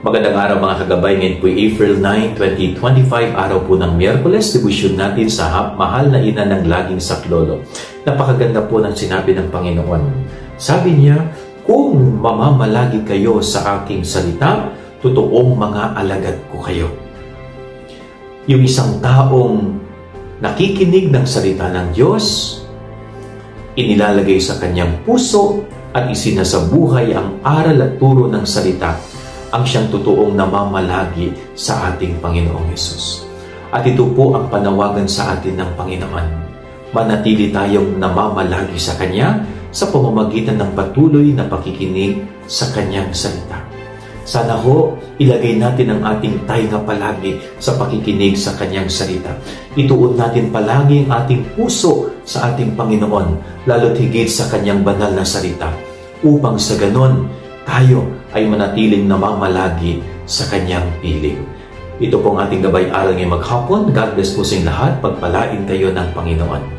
Magandang araw mga kagabay, ngayon po April 9, 2025, araw po ng Miyerkules, devotion natin sa mahal na ina ng laging saklolo. Napakaganda po ng sinabi ng Panginoon. Sabi niya, kung mamamalagi kayo sa aking salita, totoong mga alagad ko kayo. Yung isang taong nakikinig ng salita ng Diyos, inilalagay sa kanyang puso at isinasabuhay ang aral at turo ng salita, ang siyang totoong namamalagi sa ating Panginoong Hesus. At ito po ang panawagan sa atin ng Panginoon. Manatili tayong namamalagi sa Kanya sa pamamagitan ng patuloy na pakikinig sa Kanyang salita. Sana ho, ilagay natin ang ating tainga palagi sa pakikinig sa Kanyang salita. Ituon natin palagi ang ating puso sa ating Panginoon, lalo't higit sa Kanyang banal na salita, upang sa ganon, tayo ay manatiling namamalagi sa Kanyang piling. Ito pong ating gabay aral ngayong maghapon. God bless po sa inyong lahat. Pagpalain kayo ng Panginoon.